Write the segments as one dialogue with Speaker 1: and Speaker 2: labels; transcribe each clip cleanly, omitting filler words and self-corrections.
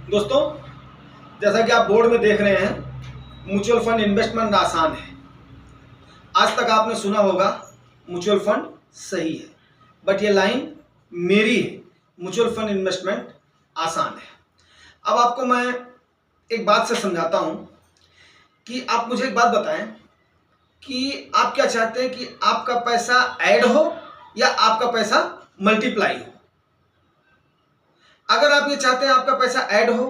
Speaker 1: दोस्तों, जैसा कि आप बोर्ड में देख रहे हैं, म्यूचुअल फंड इन्वेस्टमेंट आसान है। आज तक आपने सुना होगा म्यूचुअल फंड सही है, बट ये लाइन मेरी है। म्यूचुअल फंड इन्वेस्टमेंट आसान है। अब आपको मैं एक बात से समझाता हूं कि आप मुझे एक बात बताएं कि आप क्या चाहते हैं, कि आपका पैसा ऐड हो या आपका पैसा मल्टीप्लाई हो। अगर आप ये चाहते हैं आपका पैसा ऐड हो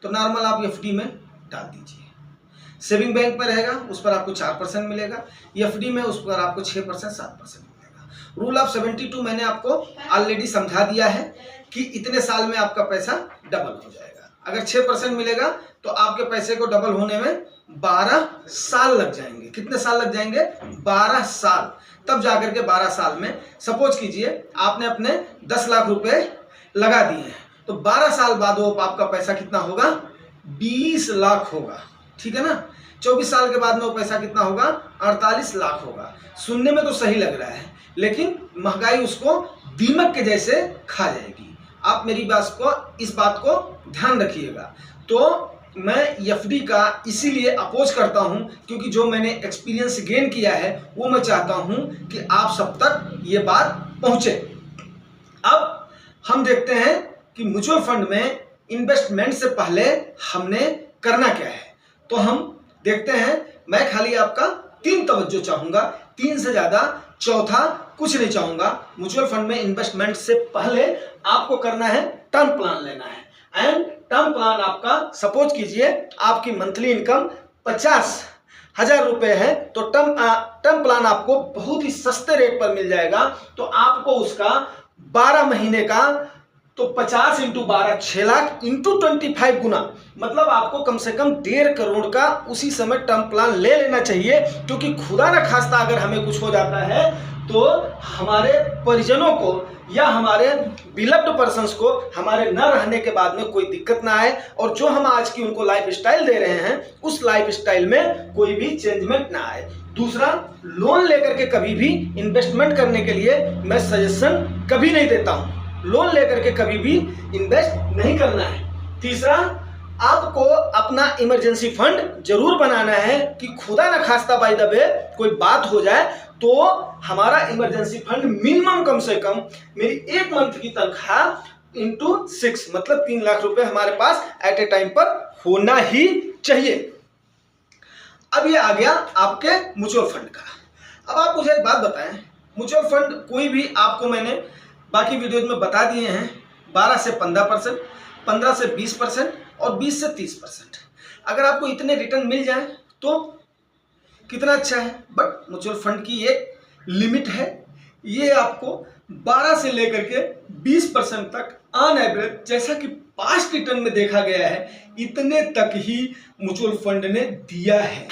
Speaker 1: तो नॉर्मल आप एफडी में डाल दीजिए। सेविंग बैंक में रहेगा, उस पर आपको 4% मिलेगा। एफडी में उस पर आपको 6% 7% मिलेगा। रूल ऑफ 72 मैंने आपको ऑलरेडी समझा दिया है कि इतने साल में आपका पैसा डबल हो जाएगा। अगर 6% मिलेगा तो आपके पैसे को डबल होने में 12 साल लग जाएंगे। कितने साल लग जाएंगे? 12 साल। तब जाकर के 12 साल में सपोज कीजिए आपने अपने 10 लाख रुपए लगा दिए हैं, तो 12 साल बाद वो आपका पैसा कितना होगा? 20 लाख होगा। ठीक है ना। 24 साल के बाद में वो पैसा कितना होगा? 48 लाख होगा। सुनने में तो सही लग रहा है, लेकिन महंगाई उसको दीमक के जैसे खा जाएगी। आप मेरी इस बात को ध्यान रखिएगा। तो मैं एफडी का इसीलिए अपोज करता हूं क्योंकि जो मैंने एक्सपीरियंस गेन किया है वो मैं चाहता हूं कि आप सब तक ये बात पहुंचे। अब हम देखते हैं कि म्यूचुअल फंड में इन्वेस्टमेंट से पहले हमने करना क्या है। तो हम देखते हैं। मैं खाली आपका 3 तवज्जो चाहूंगा, 3 से ज्यादा चौथा कुछ नहीं चाहूंगा। म्यूचुअल फंड में इन्वेस्टमेंट से पहले आपको करना है टर्म प्लान लेना है। एंड टर्म प्लान आपका सपोज कीजिए आपकी मंथली इनकम 50,000 रुपए है, तो टर्म प्लान आपको बहुत ही सस्ते रेट पर मिल जाएगा। तो आपको उसका 12 महीने का, तो 50 × 12 6 लाख × 25 गुना, मतलब आपको कम से कम 1.5 करोड़ का उसी समय टर्म प्लान ले लेना चाहिए। क्योंकि खुदा न खास्ता अगर हमें कुछ हो जाता है तो हमारे परिजनों को या हमारे बिलव्ड पर्सन्स को हमारे न रहने के बाद में कोई दिक्कत ना आए, और जो हम आज की उनको लाइफ स्टाइल दे रहे हैं उस लाइफ स्टाइल में कोई भी चेंजमेंट ना आए। दूसरा, लोन लेकर के कभी भी इन्वेस्टमेंट करने के लिए मैं सजेशन कभी नहीं देता हूं। लोन लेकर के कभी भी इन्वेस्ट नहीं करना है। तीसरा, आपको अपना इमरजेंसी फंड जरूर बनाना है कि खुदा न खास्ता बाय द वे कोई बात हो जाए तो हमारा इमरजेंसी फंड मिनिमम कम से कम मेरी 1 मंथ की तनख्वाह × 6, मतलब 3 लाख रुपए हमारे पास एट ए टाइम पर होना ही चाहिए। अब ये आ गया आपके म्यूचुअल फंड का। अब आप मुझे एक बात बताएं, म्यूचुअल फंड कोई भी आपको मैंने बाकी वीडियोज में बता दिए हैं 12 से 15%, 15 से 20% और 20 से 30%। अगर आपको इतने रिटर्न मिल जाए तो कितना अच्छा है। बट म्यूचुअल फंड की एक लिमिट है, ये आपको 12 से लेकर के 20% तक ऑन एवरेज, जैसा कि पास्ट रिटर्न में देखा गया है, इतने तक ही म्यूचुअल फंड ने दिया है।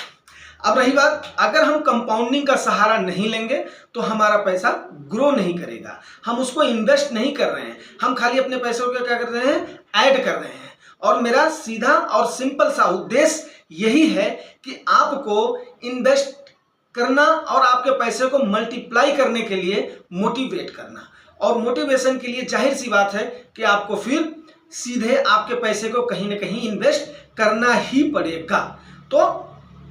Speaker 1: अब रही बात, अगर हम कंपाउंडिंग का सहारा नहीं लेंगे तो हमारा पैसा ग्रो नहीं करेगा। हम उसको इन्वेस्ट नहीं कर रहे हैं, हम खाली अपने पैसों को क्या कर रहे हैं? ऐड कर रहे हैं। और मेरा सीधा और सिंपल सा उद्देश्य यही है कि आपको इन्वेस्ट करना और आपके पैसे को मल्टीप्लाई करने के लिए मोटिवेट करना। और मोटिवेशन के लिए जाहिर सी बात है कि आपको फिर सीधे आपके पैसे को कहीं ना कहीं इन्वेस्ट करना ही पड़ेगा। तो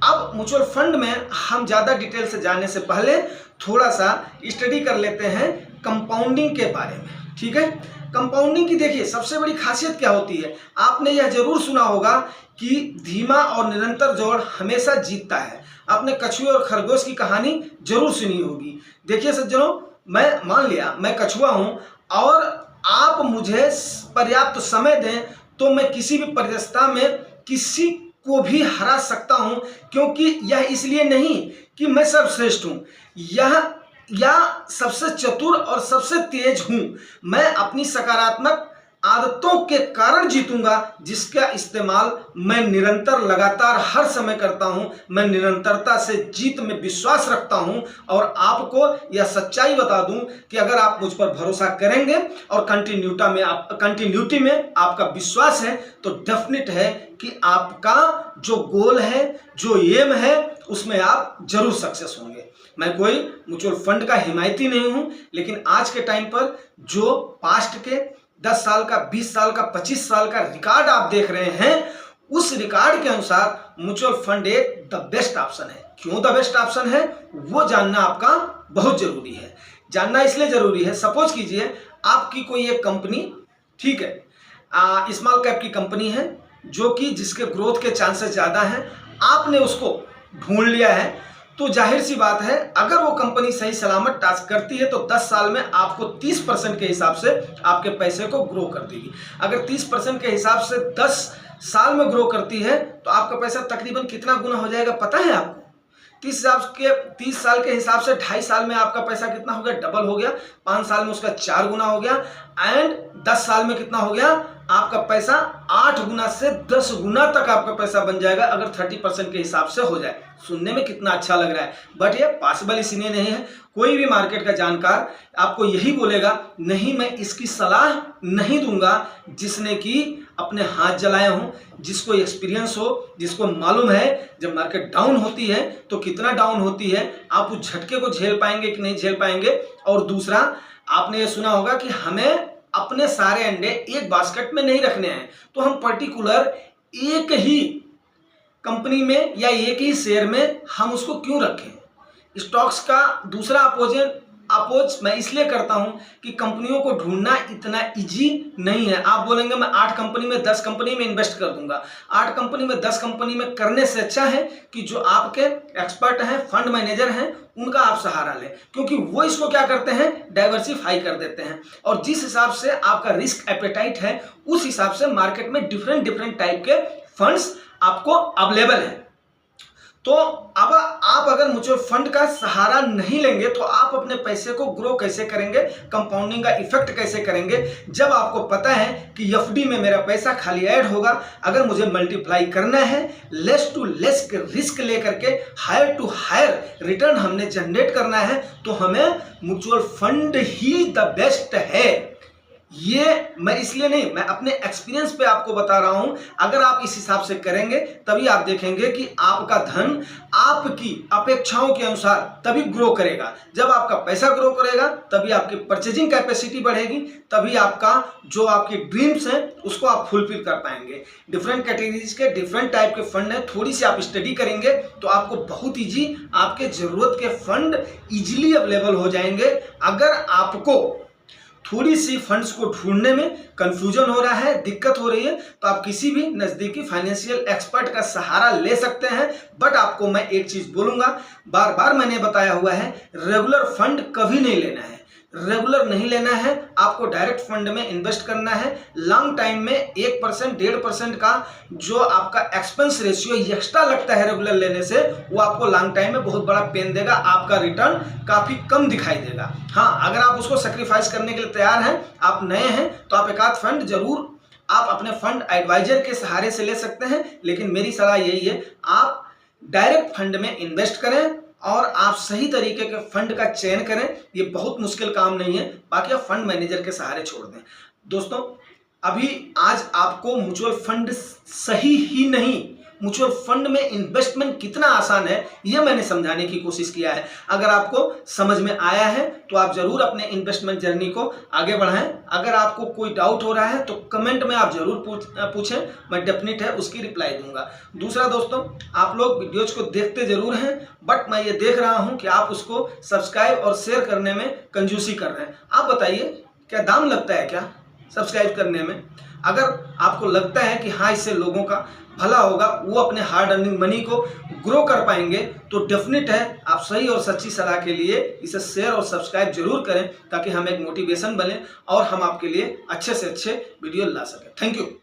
Speaker 1: अब म्यूचुअल फंड में हम ज़्यादा डिटेल से जाने से पहले थोड़ा सा स्टडी कर लेते हैं कंपाउंडिंग के बारे में। ठीक है। कंपाउंडिंग की देखिए सबसे बड़ी खासियत क्या होती है। आपने यह जरूर सुना होगा कि धीमा और निरंतर जोड़ हमेशा जीतता है। आपने कछुए और खरगोश की कहानी जरूर सुनी होगी। देखिए सज्जनों, मैं मान लिया मैं कछुआ हूं और आप मुझे पर्याप्त समय दें तो मैं किसी भी परिस्थिति में किसी को भी हरा सकता हूं, क्योंकि यह इसलिए नहीं कि मैं सर्वश्रेष्ठ हूं या सबसे चतुर और सबसे तेज हूं। मैं अपनी सकारात्मक आदतों के कारण जीतूंगा, जिसका इस्तेमाल मैं निरंतर लगातार हर समय करता हूं। मैं निरंतरता से जीत में विश्वास रखता हूं और आपको यह सच्चाई बता दूं कि अगर आप मुझ पर भरोसा करेंगे और कंटिन्यूटी में आपका विश्वास है तो डेफिनेट है कि आपका जो गोल है, जो एम है, उसमें आप जरूर सक्सेस होंगे। मैं कोई म्यूचुअल फंड का हिमायती नहीं हूं, लेकिन आज के टाइम पर जो पास्ट के 10 साल का, 20 साल का, 25 साल का रिकॉर्ड आप देख रहे हैं, उस रिकॉर्ड के अनुसार म्यूचुअल फंड एक द बेस्ट ऑप्शन है। क्यों द बेस्ट ऑप्शन है वो जानना आपका बहुत जरूरी है। जानना इसलिए जरूरी है, सपोज कीजिए आपकी कोई एक कंपनी, ठीक है, स्मॉल कैप की कंपनी है, जो कि जिसके ग्रोथ के चांसेस ज़्यादा हैं, आपने उसको ढूंढ लिया है, तो जाहिर सी बात है अगर वो कंपनी सही सलामत टास्क करती है तो 10 साल में आपको 30% के हिसाब से आपके पैसे को ग्रो कर देगी। अगर 30% के हिसाब से 10 साल में ग्रो करती है तो आपका पैसा तकरीबन कितना गुना हो जाएगा पता है आपको? 30 साल के हिसाब से 2.5 साल में आपका पैसा कितना हो गया? डबल हो गया। 5 साल में उसका 4 गुना हो गया। एंड 10 साल में कितना हो गया? आपका पैसा 8 गुना से 10 गुना तक आपका पैसा बन जाएगा अगर 30% के हिसाब से हो जाए। सुनने में कितना अच्छा लग रहा है, बट ये पॉसिबल इसलिए नहीं है। कोई भी मार्केट का जानकार आपको यही बोलेगा, नहीं मैं इसकी सलाह नहीं दूंगा जिसने कि अपने हाथ जलाए हों, जिसको एक्सपीरियंस हो, जिसको मालूम है जब मार्केट डाउन होती है तो कितना डाउन होती है, आप उस झटके को झेल पाएंगे कि नहीं झेल पाएंगे। और दूसरा, आपने ये सुना होगा कि हमें अपने सारे अंडे एक बास्केट में नहीं रखने हैं, तो हम पर्टिकुलर एक ही कंपनी में या एक ही शेयर में हम उसको क्यों रखें। स्टॉक्स का दूसरा अपोज मैं इसलिए करता हूं कि कंपनियों को ढूंढना इतना इजी नहीं है। आप बोलेंगे मैं 8 कंपनी में 10 कंपनी में इन्वेस्ट कर दूंगा। 8 कंपनी में 10 कंपनी में करने से अच्छा है कि जो आपके एक्सपर्ट हैं, फंड मैनेजर हैं, उनका आप सहारा लें, क्योंकि वो इसको क्या करते हैं, डाइवर्सिफाई कर देते हैं। और जिस हिसाब से आपका रिस्क एपेटाइट है उस हिसाब से मार्केट में डिफरेंट टाइप के फंड्स आपको अवेलेबल हैं। तो अब आप अगर म्यूचुअल फंड का सहारा नहीं लेंगे तो आप अपने पैसे को ग्रो कैसे करेंगे, कंपाउंडिंग का इफेक्ट कैसे करेंगे, जब आपको पता है कि एफडी में मेरा पैसा खाली ऐड होगा। अगर मुझे मल्टीप्लाई करना है, लेस टू लेस रिस्क लेकर के हायर टू हायर रिटर्न हमने जनरेट करना है, तो हमें mutual fund he the best है। ये मैं इसलिए नहीं, मैं अपने एक्सपीरियंस पे आपको बता रहा हूं। अगर आप इस हिसाब से करेंगे तभी आप देखेंगे कि आपका धन आपकी अपेक्षाओं के अनुसार तभी ग्रो करेगा। जब आपका पैसा ग्रो करेगा तभी आपकी परचेजिंग कैपेसिटी बढ़ेगी, तभी आपका जो आपकी ड्रीम्स हैं उसको आप फुलफिल कर पाएंगे। डिफरेंट कैटेगरीज के डिफरेंट टाइप के फंड हैं, थोड़ी सी आप स्टडी करेंगे तो आपको बहुत ईजी आपके जरूरत के फंड इजीली अवेलेबल हो जाएंगे। अगर आपको थोड़ी सी फंड्स को ढूंढने में कंफ्यूजन हो रहा है, दिक्कत हो रही है, तो आप किसी भी नज़दीकी फाइनेंशियल एक्सपर्ट का सहारा ले सकते हैं। बट आपको मैं एक चीज़ बोलूँगा, बार बार मैंने बताया हुआ है, रेगुलर फंड कभी नहीं लेना है। रेगुलर नहीं लेना है, आपको डायरेक्ट फंड में इन्वेस्ट करना है। लॉन्ग टाइम में 1% 1.5% का जो आपका एक्सपेंस रेशियो एक्स्ट्रा लगता है रेगुलर लेने से, वो आपको लॉन्ग टाइम में बहुत बड़ा पेन देगा, आपका रिटर्न काफ़ी कम दिखाई देगा। हाँ, अगर आप उसको सेक्रीफाइस करने के लिए तैयार हैं, आप नए हैं, तो आप एक आध फंड जरूर आप अपने फंड एडवाइजर के सहारे से ले सकते हैं। लेकिन मेरी सलाह यही है, आप डायरेक्ट फंड में इन्वेस्ट करें और आप सही तरीके के फंड का चयन करें। ये बहुत मुश्किल काम नहीं है, बाकी आप फंड मैनेजर के सहारे छोड़ दें। दोस्तों, अभी आज आपको म्यूचुअल फंड सही ही नहीं, म्यूचुअल फंड में इन्वेस्टमेंट कितना आसान है यह मैंने समझाने की कोशिश किया है। अगर आपको समझ में आया है तो आप जरूर अपने इन्वेस्टमेंट जर्नी को आगे बढ़ाएं। अगर आपको कोई डाउट हो रहा है तो कमेंट में आप जरूर पूछें, मैं डेफिनेट है उसकी रिप्लाई दूंगा। दूसरा दोस्तों, आप लोग वीडियोज को देखते जरूर हैं, बट मैं ये देख रहा हूं कि आप उसको सब्सक्राइब और शेयर करने में कंजूसी कर रहे हैं। आप बताइए, क्या दाम लगता है क्या सब्सक्राइब करने में? अगर आपको लगता है कि हाँ इससे लोगों का भला होगा, वो अपने हार्ड अर्निंग मनी को ग्रो कर पाएंगे, तो डेफिनेट है आप सही और सच्ची सलाह के लिए इसे शेयर और सब्सक्राइब जरूर करें, ताकि हम एक मोटिवेशन बने और हम आपके लिए अच्छे से अच्छे वीडियो ला सकें। Thank you.